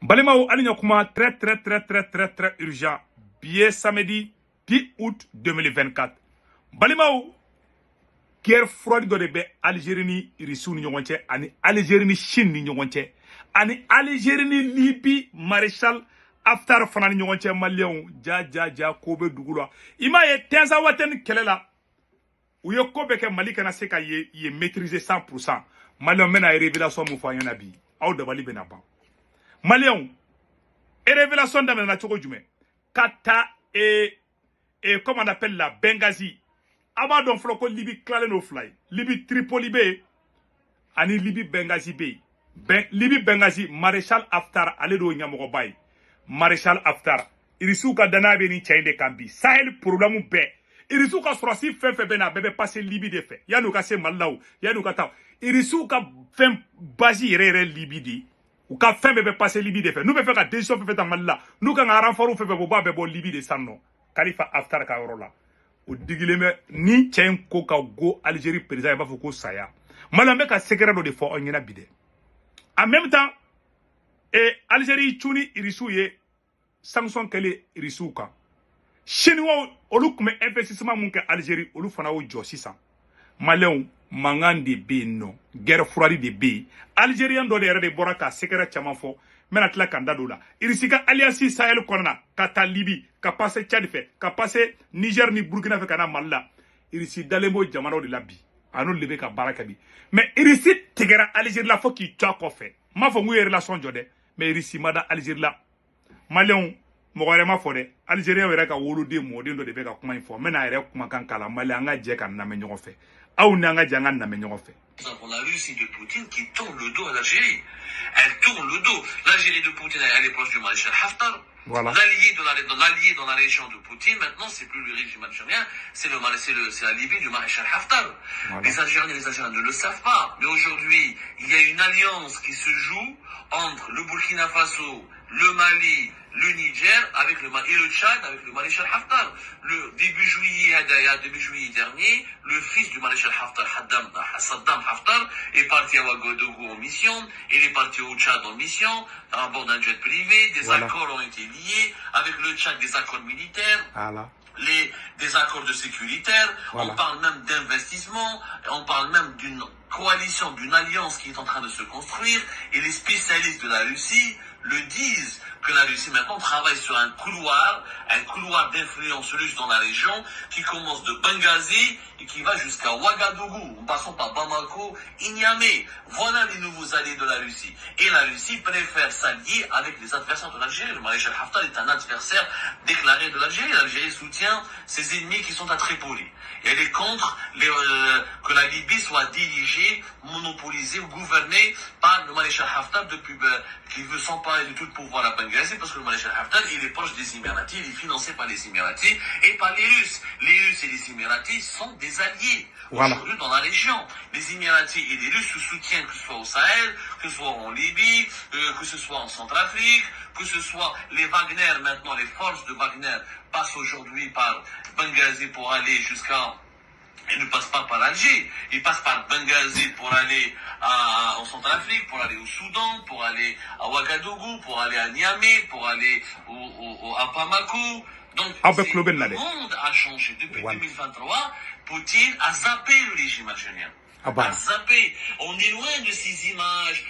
Balimao Alignokuma, très urgent. Billet samedi 10 août 2024. Balimao, guerre froide de be Algérie ni Rissou ni ɲɔgɔn ani Algérie ni Chine ni ɲɔgɔn cɛ ani Algérie ni Libye maréchal Haftar fana ni ɲɔgɔn cɛ maliyɛnw ja ko bɛ dugu la i m'a ye Tenza Waten kɛlɛ la u ye ko bɛɛ kɛ Mali kana se ka ye maîtriser 100%. Maliyɛnw bɛna révélation mun fɔ an ɲɛna bi aw dabali bɛna ban. Maliyɛnw révélation daminɛna cogo jumɛn ka taa comment on appelle la Benghazi. Avant d'on flo ko Libye clalen no fly. Libye Tripoli be ani Libye Benghazi be. Libye Benghazi maréchal Haftar ale do nyamogo bay. Maréchal Haftar irisu ka dana be ni chainde kambi. Sahel problème be. Irisu ka sorasi fen be na bebe passer Libye de fait. Ya no ka se malaw, ya no ka taw. Irisu ka fen bazi rere Libye di. Ou ka fen bebe passer Libye de fait. Nous be fait ka décision fait en Malla. Nous ka renfort fait bo ba be bo Libye de sanno. Khalifa Haftar ka rola. O digileme ni cɛn ko ka go Algérie président b'a fɔ ko saya malambe ka secret dɔ de fɔ an ɲɛna bi dɛ en même temps Algérie cuni Irissou ye sanction kɛlen Irissou kan chinois olu tun bɛ investissement mun kɛ Algérie olu fana y'o jɔ sisan maliyɛnw mankan de bɛ yen nɔ guerre froide de bɛ yen algérien dɔ de yɛrɛ de bɔra ka secret caman fɔ n bɛna tila ka n da don o la Irisi ka alliance Sahel kɔnɔna ka taa Libye ka passer Tchad fɛ ka passer Niger ni Burkina fɛ ka na Mali la Irisi dalen b'o jamanaw de la bi a n'olu de bɛ ka baara kɛ bi mais Irisi tigɛra Algérie la fo k'i to a kɔfɛ n m'a fɔ n k'u ye relation jɔ dɛ mais Irisi ma da Algérie la maliyɛnw mɔgɔ wɛrɛ ma fɔ dɛ algérien yɛrɛ ka woloden mɔden dɔ de bɛ ka kuma in fɔ n bɛna a yɛrɛ kumakan k'a la maliyɛn an ka jɛ ka lamɛn ɲɔgɔn fɛ aw ni an ka jɛ an ka lamɛn ɲɔgɔn fɛ. Nous avons la Russie de Poutine qui tourne le dos à l'Algérie. Elle tourne le dos. L'Algérie de Poutine, elle est proche du maréchal Haftar. Voilà. L'allié dans la région de Poutine, maintenant, c'est plus le régime algérien, c'est la Libye du maréchal Haftar. Voilà. Les Algériens ne le savent pas. Mais aujourd'hui, il y a une alliance qui se joue entre le Burkina Faso, le Mali, le Niger et le Tchad avec le maréchal Haftar. Le début juillet dernier, le fils du maréchal Haftar, Saddam Haftar, est parti à Ouagadougou en mission, il est parti au Tchad en mission, à bord d'un jet privé, des accords ont été liés avec le Tchad, des accords militaires. Voilà. Des accords de sécuritaire, on parle même d'investissement, on parle même d'une coalition, d'une alliance qui est en train de se construire, et les spécialistes de la Russie le disent, que la Russie maintenant travaille sur un couloir d'influence russe dans la région, qui commence de Benghazi et qui va jusqu'à Ouagadougou, en passant par Bamako et Niamey. Voilà les nouveaux alliés de la Russie. Et la Russie préfère s'allier avec les adversaires de l'Algérie. Le maréchal Haftar est un adversaire déclaré de l'Algérie. L'Algérie soutient ses ennemis qui sont à Tripoli. Et elle est contre que la Libye soit dirigée, monopolisée ou gouvernée par le maréchal Haftar qui veut s'emparer de tout le pouvoir à Benghazi, parce que le maréchal Haftar, il est proche des Émiratis, il est financé par les Émiratis et par les Russes. Les Russes et les Émiratis sont des alliés aujourd'hui dans la région. Les Émiratis et les Russes se soutiennent, que ce soit au Sahel, que ce soit en Libye, que ce soit en Centrafrique, que ce soit les Wagner, maintenant les forces de Wagner passent aujourd'hui par Benghazi pour aller jusqu'à... Ils ne passent pas par Alger, ils passent par Benghazi pour aller en Centrafrique, pour aller au Soudan, pour aller à Ouagadougou, pour aller à Niamey, pour aller à Bamako. Donc le monde a changé. Depuis 2023, Poutine a zappé le régime algérien. A zappé. On est loin de ces images.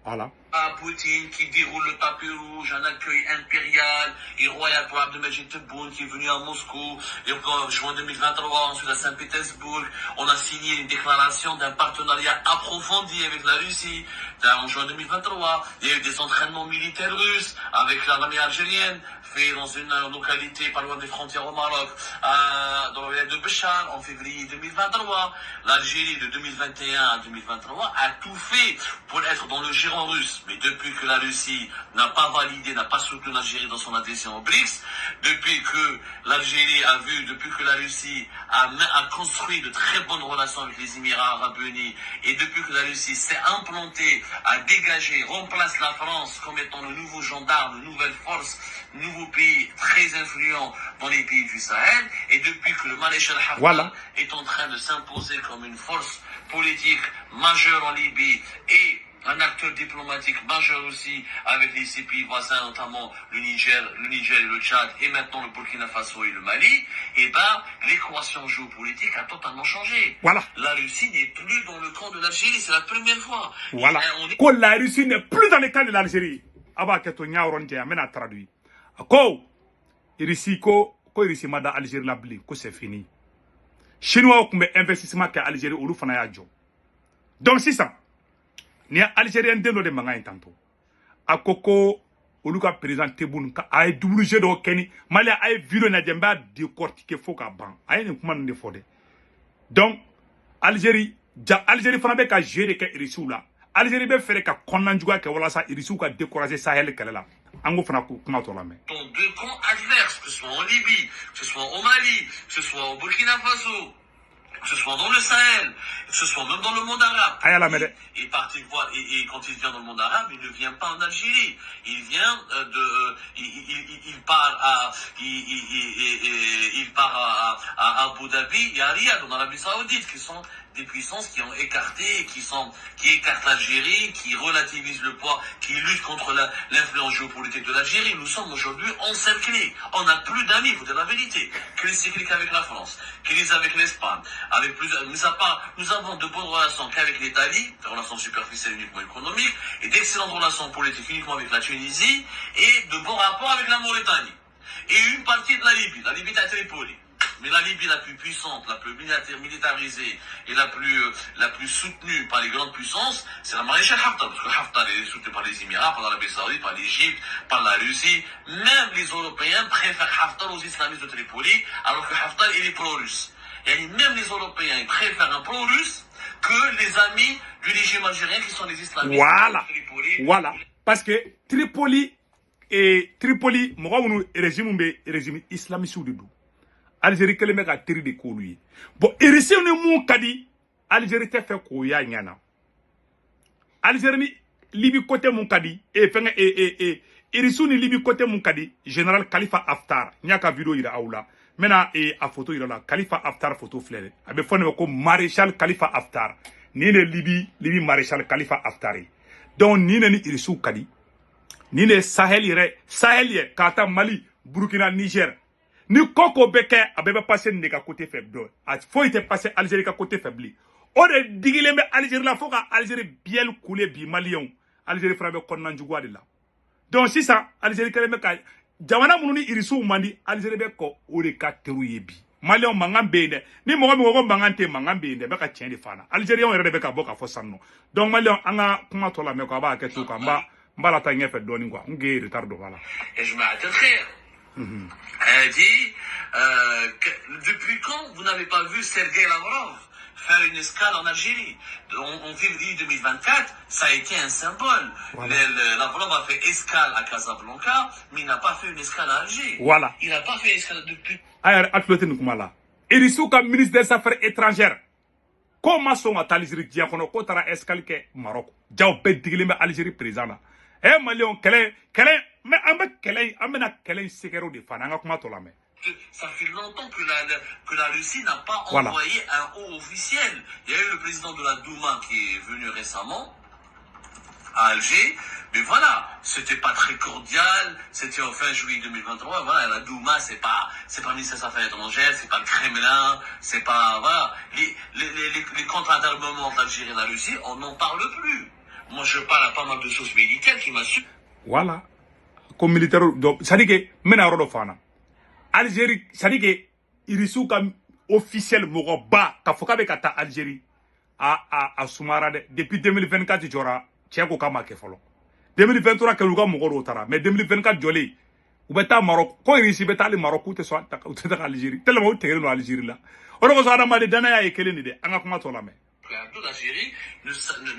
Voilà. Poutine qui déroule le tapis rouge, un accueil impérial et royal pour Abdelmajid Tebboune qui est venu à Moscou et en juin 2023, ensuite à Saint-Pétersbourg, on a signé une déclaration d'un partenariat approfondi avec la Russie. En juin 2023, il y a eu des entraînements militaires russes avec l'armée algérienne fait dans une localité pas loin des frontières au Maroc, dans la ville de Béchar en février 2023. L'Algérie de 2021 à 2023 a tout fait pour être dans le giron russe. Mais depuis que la Russie n'a pas validé, n'a pas soutenu l'Algérie dans son adhésion au BRICS, depuis que la Russie a construit de très bonnes relations avec les Émirats arabes unis, et depuis que la Russie s'est implantée, a dégagé, remplace la France comme étant le nouveau gendarme, une nouvelle force, nouveau pays très influent dans les pays du Sahel, et depuis que le maréchal Haftar est en train de s'imposer comme une force politique majeure en Libye et un acteur diplomatique majeur aussi avec les six pays voisins, notamment le Niger et le Tchad, et maintenant le Burkina Faso et le Mali, et ben l'équation géopolitique a totalement changé. Voilà. La Russie n'est plus dans le camp de l'Algérie, c'est la première fois. Voilà. Et Que la Russie n'est plus dans le camp de l'Algérie. Aba keto nyaoronje amena traduit. Ko Russie ko Russie ma da Algérie la bli ko c'est fini. Chinois ko be investissement ka Algérie olu fana ya jo. Donc c'est ça. Ni Algérien deno de manga tanto. Akoko oluka président Tebboune ka ay WG do keni Mali ay vidéo na jemba décortiquer fo ka ban. Ay ne kuma ne fode. Donc Algérie fana be ka gérer ka Russie la. Algérie be fere ka konnan juga ke wala sa Russie ka décourager Sahel kala la. Ango fana ko kuma to la mais. Dans deux camps adverses, que ce soit en Libye, que ce soit au Mali, que ce soit au Burkina Faso, que ce soit dans le Sahel, que ce soit même dans le monde arabe. Et quand il vient dans le monde arabe, il ne vient pas en Algérie. Il vient il part à Abu Dhabi et à Riyad, en Arabie Saoudite, qui sont des puissances qui ont écarté, qui écartent l'Algérie, qui relativisent le poids, qui luttent contre l'influence géopolitique de l'Algérie. Nous sommes aujourd'hui encerclés. On n'a plus d'amis, il faut dire la vérité. Que les cycliques avec la France, que les avec l'Espagne, avec mis à part, nous avons de bonnes relations qu'avec l'Italie, des relations superficielles uniquement économiques, et d'excellentes relations politiques uniquement avec la Tunisie, et de bons rapports avec la Mauritanie. Et une partie de la Libye à Tripoli. Mais la Libye la plus puissante, la plus militarisée et la plus soutenue par les grandes puissances, c'est la maréchale Haftar. Parce que Haftar est soutenu par les Émirats, par l'Arabie Saoudite, par l'Égypte, par la Russie. Même les Européens préfèrent Haftar aux islamistes de Tripoli, alors que Haftar il est pro-russe. Et même les Européens ils préfèrent un pro-russe que les amis du régime algérien qui sont les islamistes de Tripoli. Voilà. Parce que Tripoli, régime islamiste de dou. Algérie kele me ka tiri de ko lui. Bon, Russie ni mu kadi Algérie te fait ko ya nyana. Algérie ni Libye côté mu kadi Russie ni Libye côté mu kadi général Khalifa Haftar nyaka vidéo ira aula. Mena a photo ira la Khalifa Haftar photo fleur. Abe fone ko maréchal Khalifa Haftar. Ni le Libye maréchal Khalifa Haftar. Donc ni Russie kadi. Ni le Sahel ye kata Mali, Burkina, Niger. Ni koko beke abebe passé nega côté faible. A faut était passé Algérie ka côté faible. O de digile me Algérie la foka Algérie bien coulé bi Malion. Algérie frabe konnan jugwa de la. Donc si ça Algérie kele me ka jamana mununi irisu mandi Algérie be ko o de ka teru yebi. Malion mangambe ne. Ni mo ko mangante mangambe ne be ka tien de fana. Algérie on rebe ka boka fo sanno. Donc Malion anga kuma to la me ko ba ke to ka mba la tanye fait doni quoi. Nge retardo voilà. Et je m'attendrai. Elle dit depuis quand vous n'avez pas vu Sergei Lavrov faire une escale en Algérie? En février 2024, ça a été un symbole. Voilà. Lavrov a fait escale à Casablanca, mais il n'a pas fait une escale à Alger. Voilà. Il n'a pas fait escale depuis. Alors, Atlotenoukoumala. Irisouka, ministre des Affaires étrangères. Comment sont à Algérie Diakono Kotara escale ke Maroc? Diao Bedigileme Algérie président. Eh, Malion, mais amena kelen sekero de fananga kuma to la mais ça fait longtemps que la Russie n'a pas envoyé un haut officiel. Il y a eu le président de la Douma qui est venu récemment à Alger, mais voilà, c'était pas très cordial, c'était en fin juillet 2023, voilà, la Douma c'est pas ministère des Affaires étrangères, c'est pas le Kremlin, c'est pas, voilà, les contrats d'armement entre l'Algérie et la Russie, on n'en parle plus. Moi je parle à pas mal de sources militaires qui m'assurent. Voilà. Comme militaire, ça dit que mena rodo fana. Algérie, ça dit que irisu comme officiel mogoba ka foka be kata Algérie a Soumara depuis 2024 jora tcheko kama ke folo. 2023 ke luga mogo tara mais 2024 jolé ou beta Maroc ko irisi beta le Maroc ou te so ta Algérie tellement ou tegelo Algérie là. On ko so ada ma de dana ya ekele ni de anga kuma to la mais l'Algérie ne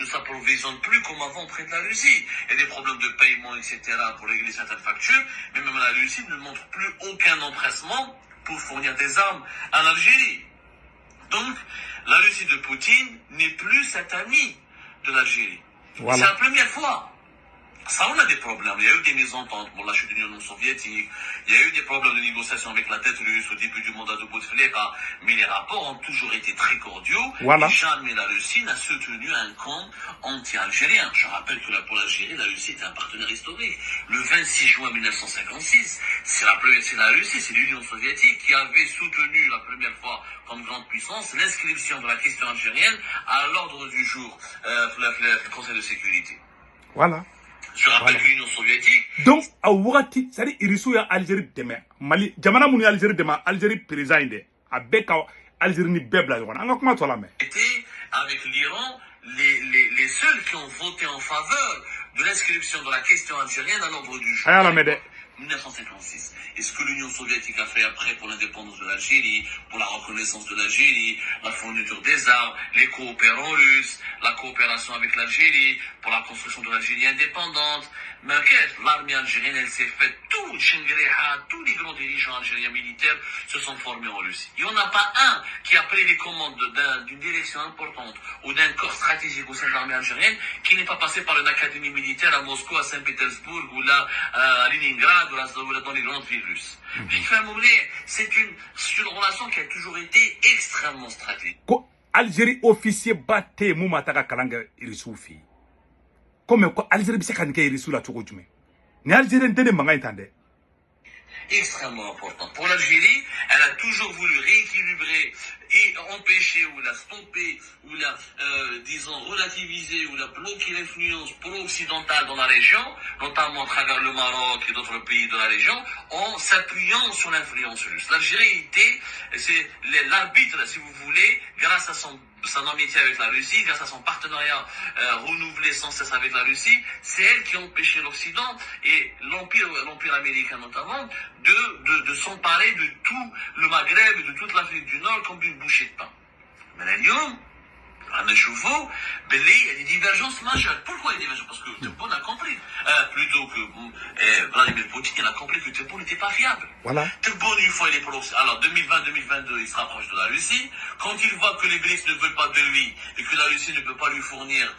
s'approvisionne plus comme avant auprès de la Russie. Il y a des problèmes de paiement, etc. pour régler certaines factures, mais même la Russie ne montre plus aucun empressement pour fournir des armes en Algérie. Donc, la Russie de Poutine n'est plus cet ami de l'Algérie. Voilà. C'est la première fois. Ça, on a des problèmes. Il y a eu des mésententes pour la chute de l'Union soviétique. Il y a eu des problèmes de négociation avec la tête russe au début du mandat de Bouteflika. Mais les rapports ont toujours été très cordiaux. Voilà. Et jamais la Russie n'a soutenu un camp anti-algérien. Je rappelle que pour l'Algérie, la Russie était un partenaire historique. Le 26 juin 1956, c'est la Russie, c'est l'Union soviétique qui avait soutenu la première fois comme grande puissance l'inscription de la question algérienne à l'ordre du jour du Conseil de sécurité. Voilà. Je rappelle que l'Union soviétique. Donc, à Ouati, c'est-à-dire Irissou ya Algérie demain. Mali, Jamana Mouni Algérie demain, Algérie président à Beka, Algérie ni Bebla. Comment tu l'as mis? Était avec l'Iran les seuls qui ont voté en faveur de l'inscription de la question algérienne à l'ordre du jour. 1956. Et ce que l'Union soviétique a fait après pour l'indépendance de l'Algérie, pour la reconnaissance de l'Algérie, la fourniture des armes, les coopérants russes, la coopération avec l'Algérie, pour la construction de l'Algérie indépendante. Mais l'armée algérienne, elle s'est faite tout, Chingreha, tous les grands dirigeants algériens militaires se sont formés en Russie. Il n'y en a pas un qui a pris les commandes d'une direction importante ou d'un corps stratégique au sein de l'armée algérienne qui n'est pas passé par une académie militaire à Moscou, à Saint-Pétersbourg ou là à Leningrad ou là dans les grandes villes russes. C'est une relation qui a toujours été extrêmement stratégique. Algérie officier batté Moumataka Kalanga Irisoufi. Comme Algérie bisa kan ke Irisou la chogo jume. Ni Algérie ndene manga intande. Extrêmement important. Pour l'Algérie, elle a toujours voulu rééquilibrer et empêcher ou la stopper ou la, disons, relativiser ou la bloquer l'influence pro-occidentale dans la région, notamment à travers le Maroc et d'autres pays de la région, en s'appuyant sur l'influence russe. L'Algérie c'est l'arbitre, si vous voulez, grâce à son amitié avec la Russie, grâce à son partenariat renouvelé sans cesse avec la Russie, c'est elle qui a empêché l'Occident et l'Empire américain notamment de s'emparer de tout le Maghreb et de toute l'Afrique du Nord comme d'une bouchée de pain. Mais là, il y a des divergences majeures. Pourquoi il y a des divergences? Parce que Tebboune a compris, plutôt que Vladimir Poutine a compris que Tebboune n'était pas fiable. Voilà. Tebboune, une fois, il est pour l'Occident. Alors, 2020-2022, il se rapproche de la Russie. Quand il voit que les BRICS ne veulent pas de lui et que la Russie ne peut pas lui fournir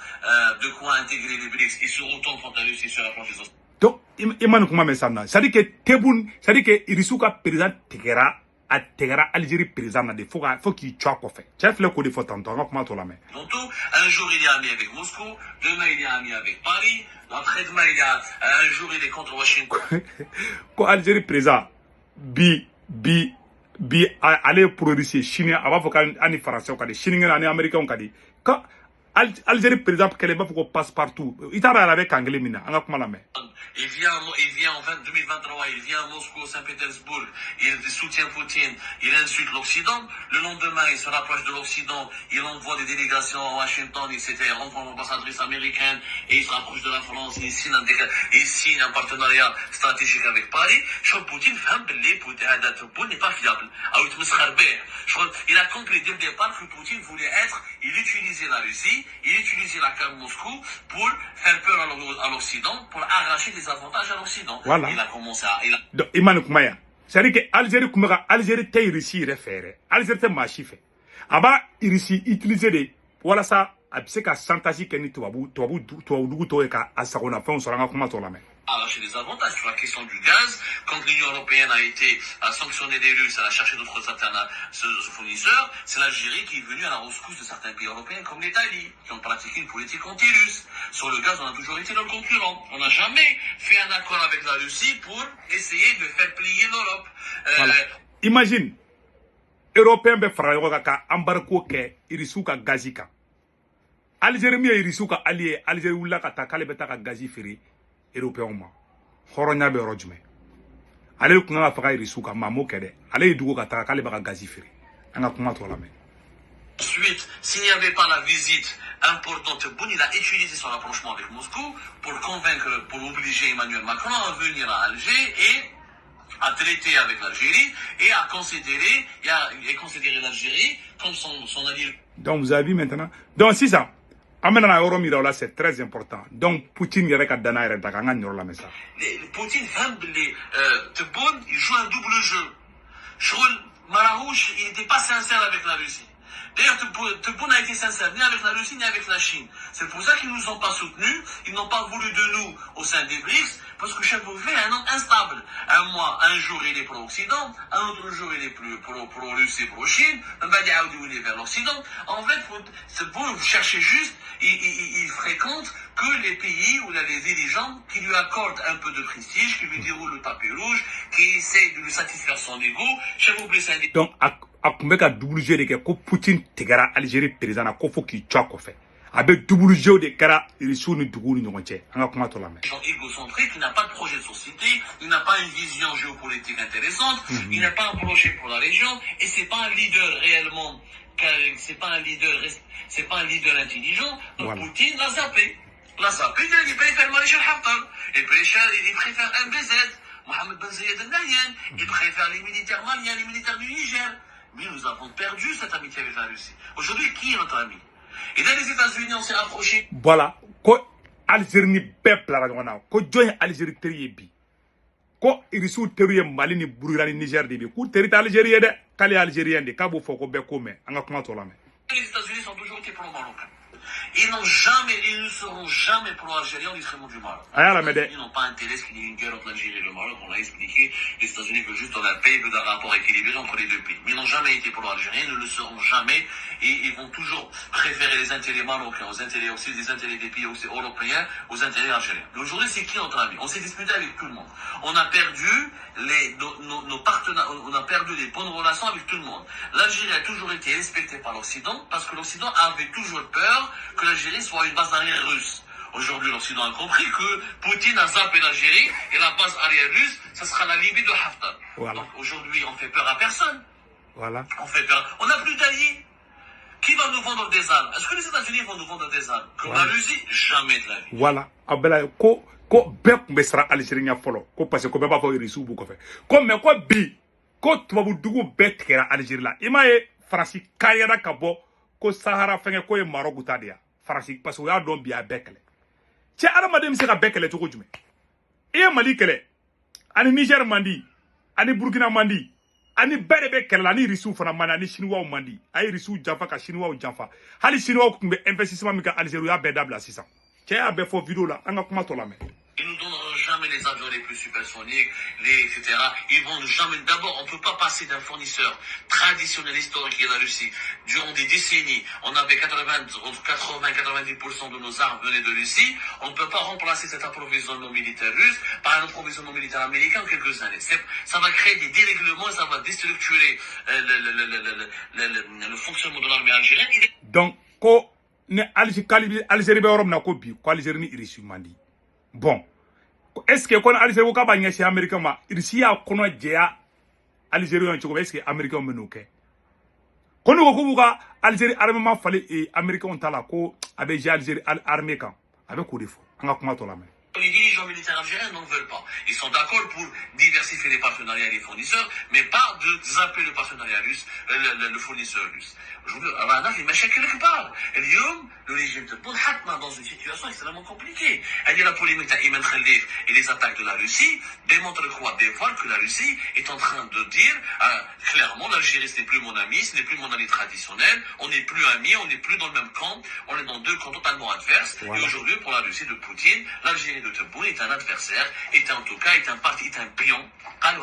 de quoi intégrer les BRICS, il se retourne contre la Russie sur la planche des Occidentaux. Donc, Imane Kouma Messana, c'est-à-dire que Tebboune, c'est-à-dire que Irissouka président Tegera, à Tegera, Algérie président, faut qu'il tue quoi fait. Chef le code faut t'entendre, comment tu la mets? Un jour il est ami avec Moscou, demain il est ami avec Paris, après-demain un jour il est contre Washington. Quoi Algérie président, allez pour Russie, Chine, avant faut qu'on ait français, on dit, Chine, on est américain, on dit. Quand Algérie président, qu'elle va faut passe partout. Il t'a avec anglais mina, on a comment la met? Il vient en 2023, il vient à Moscou, Saint-Pétersbourg, il soutient Poutine, il insulte l'Occident. Le lendemain, il se rapproche de l'Occident, il envoie des délégations à Washington, il rencontre l'ambassadrice américaine, et il se rapproche de la France, il signe un partenariat stratégique avec Paris. Je crois que Poutine n'est pas fiable. Il a compris dès le départ que Poutine voulait il utilisait la Russie, il utilisait la carte Moscou pour faire peur à l'Occident, pour arracher des avantages à l'Occident. Voilà. Il a commencé à... Donc, Imane Koumaya, c'est-à-dire que Algérie Koumaya, Algérie t'es Russie référé. Algérie t'es machifé. Aba, Russie utilisé des... Voilà ça, c'est qu'à Santaji Kenny Touabou, Toeka, à Sarona, fait, on se rend comment on la met. Arracher des avantages sur la question du gaz. Quand l'Union européenne a sanctionné les Russes, elle a cherché d'autres fournisseurs, c'est l'Algérie qui est venue à la rescousse de certains pays européens comme l'Italie, qui ont pratiqué une politique anti-russe. Sur le gaz, on a toujours été leur concurrent. On n'a jamais fait un accord avec la Russie pour essayer de faire plier l'Europe. Voilà. Imagine, Européen be Frayoga embargo ke Irisuka gazika. Algérie mi Irisuka allié, Algérie ou la kata kalebeta ka gazi feri. Européen ma horonya be rojme ale ku nga faka Irisuka mamo kede ale dugo ka ta kale baka gazi feri anga kuma to la me. Ensuite, s'il n'y avait pas la visite importante, Boun, il a utilisé son rapprochement avec Moscou pour convaincre, pour obliger Emmanuel Macron à venir à Alger et à traiter avec l'Algérie et à considérer l'Algérie comme son allié. Donc vous avez vu maintenant. Donc si ça Amena Euromira là c'est très important. Donc Poutine y a dana yere daga nga nyoro la mesa. Poutine Tebboune, il joue un double jeu. Mararouche, il n'était pas sincère avec la Russie. D'ailleurs, Tebboune a été sincère, ni avec la Russie, ni avec la Chine. C'est pour ça qu'ils ne nous ont pas soutenus, ils n'ont pas voulu de nous au sein des BRICS, parce que chaque Bouffé est un homme instable. Un jour il est pro-Occident, un autre jour il est plus pro-Russie, pro-Chine, un il est vers l'Occident. En fait, c'est beau, vous cherchez juste, il fréquente que les pays où il a les dirigeants qui lui accordent un peu de prestige, qui lui déroulent le tapis rouge, qui essayent de lui satisfaire son ego. Chaque Bouffé, c'est un donc a kun bɛ ka double jeu de kɛ ko Poutine tigɛra Algérie président na ko fo k'i cɔ kɔfɛ a bɛ double jeu de kɛra Russie ni duguw ni ɲɔgɔn cɛ an ka kuma tɔ lamɛn. Gens égocentriques, il n'a pas de projet de société, il n'a pas une vision géopolitique intéressante, il n'a pas un projet pour la région, et c'est pas un leader réellement, c'est pas un leader intelligent. Donc voilà. Poutine l'a zappé. Il préfère Maréchal Haftar, il préfère MBZ, Mohamed Ben Zayed El Nahyan, il préfère les militaires maliens, les militaires du Niger. Mais nous avons perdu cette amitié avec la Russie. Aujourd'hui, qui est notre ami? Et dans les États-Unis, on s'est rapproché. Voilà. Ko Algérie ni bɛɛ bilara ɲɔgɔn na. Ko jɔn ye Algérie teri ye bi? Ko Irisiw teri ye Mali ni Burkina ni Niger de bi. K'u teri tɛ Algérie ye dɛ. K'ale ye Algérien de. K'a b'o fɔ ko bɛɛ ko mɛn. An ka kuma tɔ lamɛn. Les États-Unis ont toujours été pro-marocains. Ils ne seront jamais pro-algériens au détriment du Maroc. Ils n'ont pas intérêt qu'il y ait une guerre entre l'Algérie et le Maroc. On l'a expliqué. Les États-Unis veulent juste dans la paix, veulent un rapport équilibré entre les deux pays. Mais ils n'ont jamais été pro-algériens, ils ne le seront jamais. Et ils vont toujours préférer les intérêts marocains aux intérêts aussi, les intérêts des pays aussi européens aux intérêts algériens. Mais aujourd'hui, c'est qui notre ami? On s'est disputé avec tout le monde. On a perdu nos partenaires, on a perdu les bonnes relations avec tout le monde. L'Algérie a toujours été respectée par l'Occident parce que l'Occident avait toujours peur que l'Algérie soit une base arrière russe. Aujourd'hui, l'Occident a compris que Poutine a zappé l'Algérie et la base arrière russe, ça sera la Libye de Haftar. Voilà. Donc aujourd'hui, on fait peur à personne. Voilà. On fait peur. On n'a plus d'alliés. Qui va nous vendre des armes? Est-ce que les États-Unis vont nous vendre des armes? Comme la Russie? Jamais de la vie. Voilà. Abela ko bɛɛ kun bɛ siran Algérie ɲɛ fɔlɔ ko parce que ko bɛɛ b'a fɔ Irisiw b'u kɔfɛ ko mais ko bi ko tubabu dugu bɛɛ tigɛra Algérie la i m'a ye Faransi kayara ka bɔ ko Sahara fɛngɛ ko ye Maroc ta de ya Faransi parce que o y'a dɔn bi a bɛɛ kɛlɛ cɛ adamaden bɛ se ka bɛɛ kɛlɛ cogo jumɛn i ye Mali kɛlɛ ani Niger man di ani Burkina man di ani bɛɛ de bɛ kɛlɛ la ani Irisiw fana man di ani Chinois man di a ye Irisiw janfa ka Chinois janfa hali Chinois kun bɛ investissement min kɛ Algérie o y'a bɛɛ dabila sisan cɛ y'a bɛɛ fɔ vidéo la an ka kuma tɔ lamɛn. Ils nous donneront jamais les avions les plus supersoniques, etc. Ils vont jamais. D'abord, on ne peut pas passer d'un fournisseur traditionnel historique qui est la Russie. Durant des décennies, on avait 80-90% de nos armes venaient de Russie. On ne peut pas remplacer cet approvisionnement militaire russe par un approvisionnement militaire américain en quelques années. Ça va créer des dérèglements et ça va déstructurer le fonctionnement de l'armée algérienne. Donc, ko ne Algérie bɛ yɔrɔ min na ko bi ko Algérie ni Irisiw man di. Bon, est-ce que quand Algérie ko k'a b'a ɲɛsin Américain ma Russie y'a kɔnɔ jɛya Algérie cogo est-ce que Américain bɛ n'o kɛ ko n'u ko k'u b'u ka Algérie armement falen Américain ta la ko a bɛ Algérie armée kan a bɛ k'o de fɔ an ka kuma tɔ lamɛn. Les dirigeants militaires algériens n'en veulent pas. Ils sont d'accord pour diversifier les partenariats et les fournisseurs, mais pas de zapper le partenariat russe, le fournisseur russe. Aujourd'hui, il m'a quelque part. Le régime de Tebboune dans une situation extrêmement compliquée. Il y a la polémique d'Ayman Khalif et les attaques de la Russie démontrent quoi? Dévoilent que la Russie est en train de dire clairement l'Algérie ce n'est plus mon ami, ce n'est plus mon ami traditionnel, on n'est plus amis, on n'est plus dans le même camp, on est dans deux camps totalement adverses. Voilà. Et aujourd'hui, pour la Russie de Poutine, l'Algérie de Tebboune est un adversaire, est en tout cas, est un pion. Il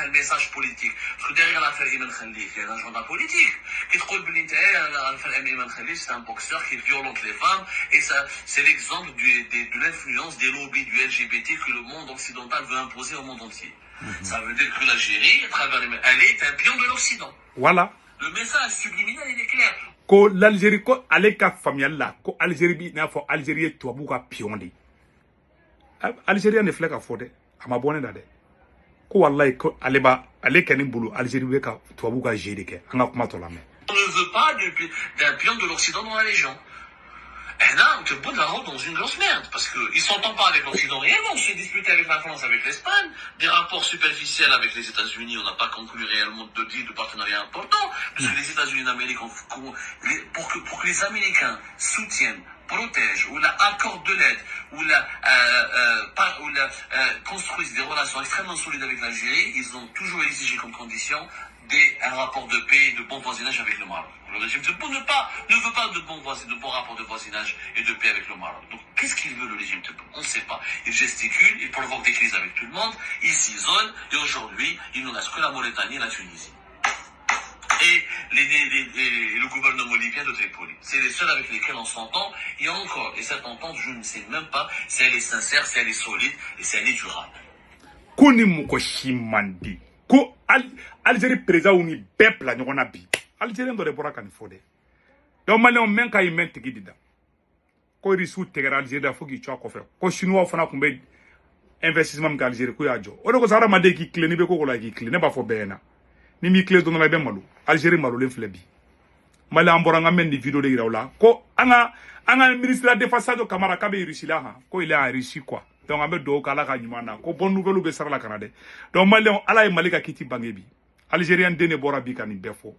un message politique. Parce que derrière l'affaire Ayman Khalif, il y a un agenda politique. C'est un boxeur qui violente les femmes. Et ça, c'est l'exemple de l'influence des lobbies du LGBT que le monde occidental veut imposer au monde entier. Ça veut dire que l'Algérie, à travers elle est un pion de l'Occident. Voilà. Le message subliminal, il est clair. Ko l'Algérie ko ale ka faamuyali la ko Algérie bi n'a fɔ Algérie ye tubabu ka pion de Algérien ne filɛ ka fɔ dɛ a ma bɔ ne da dɛ ko wallahi ko ale kɛ nin bolo Algérie bɛ ka tubabu ka jeu de kɛ an ka kuma tɔ lamɛn. On ne veut pas d'un pion de l'Occident dans la région. Et là, on te bout dans une grosse merde, parce qu'ils ne s'entendent pas avec l'Occident réellement. On s'est disputé avec la France, avec l'Espagne, des rapports superficiels avec les États-Unis, on n'a pas conclu réellement de deal de partenariat important, parce que les États-Unis d'Amérique, pour que les Américains soutiennent, protègent, ou accordent de l'aide, ou construisent des relations extrêmement solides avec l'Algérie, ils ont toujours exigé comme condition un rapport de paix et de bon voisinage avec le Maroc. Le régime Tebboune ne veut pas de bon rapport de voisinage et de paix avec le Maroc. Donc, qu'est-ce qu'il veut, le régime Tebboune? On ne sait pas. Il gesticule, il provoque des crises avec tout le monde, il s'isole, et aujourd'hui, il nous reste que la Mauritanie et la Tunisie. Et le gouvernement libyen de Tripoli. C'est les seuls avec lesquels on s'entend, et encore, et cette entente, je ne sais même pas si elle est sincère, si elle est solide, et si elle est durable. Koni muko shimandi. Ko Algérie président ou ni peuple la nyona bi. Algérien do de bora kan fode. Donc malien men kay men tigi dida. Ko risu tegera Algérie da foki chwa ko fe. Ko chinois fana kumbe investissement ka Algérie ko yajo. O de ko sara made ki clé ni be ko ko la ki clé ne ba fo bena. Ni mi clé do na be malu. Algérie malu le flebi. Mali ambora nga men di vidéo de ira ko anga ministre de la défense do Camara kabe risila ha. Ko il est en Russie quoi. Donc on do kala ka nyumana ko bonne nouvelle be sarala kanade donc malien ala e malika kiti bangebi algérien dene bora bi kan befo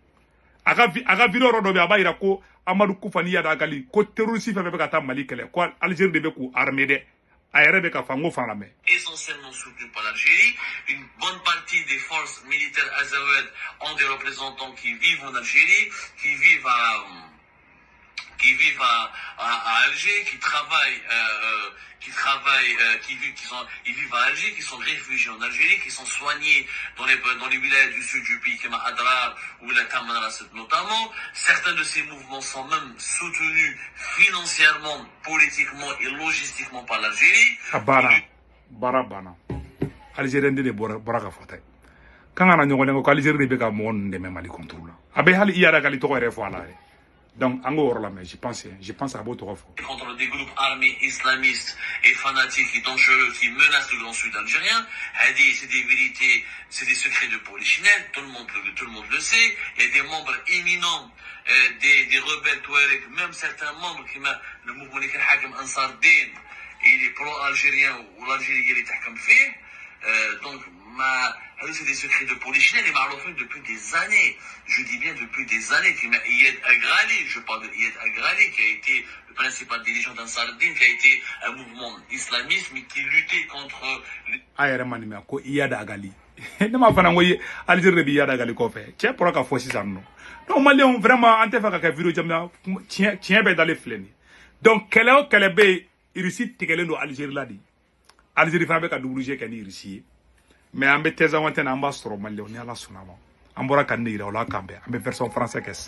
aga vidéo rodo be abayira ko Amadou Koufani ya da gali ko terroriste fe be ka ta mali kele ko algérie de be ku armée de ayere be ka fango faname essentiellement soutenu par l'Algérie. Une bonne partie des forces militaires azawed ont des représentants qui vivent en Algérie, qui vivent à Alger, ils vivent à Alger, qui sont réfugiés en Algérie, qui sont soignés dans les villages du sud du pays, comme Adrar ou la Tamanrasset notamment. Certains de ces mouvements sont même soutenus financièrement, politiquement et logistiquement par l'Algérie. Barabana. Algérien de bora ka fotay. Kanga na nyongole ko Algérie de be ka mon de même ali contrôle. Abe hali iyara gali to re fo ala. Donc, en gros, mais je pense à votre offre. Contre des groupes armés islamistes et fanatiques et dangereux qui menacent le grand sud algérien, c'est des vérités, c'est des secrets de polichinelle, tout le monde le sait. Il y a des membres éminents, des rebelles touareg, même certains membres qui le mouvement qui Hakim Ansar Din, il est pro-algérien ou l'Algérie est comme fait. Donc, c'est des secrets de polichinelle et Marocain depuis des années. Je dis bien depuis des années. Iyad Agrali, je parle de Iyad Agrali, qui a été le principal dirigeant d'Ansar Din, qui a été un mouvement islamiste, mais qui luttait contre... Ayere manime ko Iyad Agrali. Ne ma fana ngoyi Algérie bi Iyad Agrali ko fe. Tien pour ka fossi sanno. Donc malien vraiment ante fa ka vidéo jamna tien be dans les fleni. Donc kele be irisi tikele no Algérie la di. Algérie fana be ka double ka ni irisi. Mais ambe teza wantena amba soro malio ni ala sunama ambora kan ni ira wala kambe ambe version français kes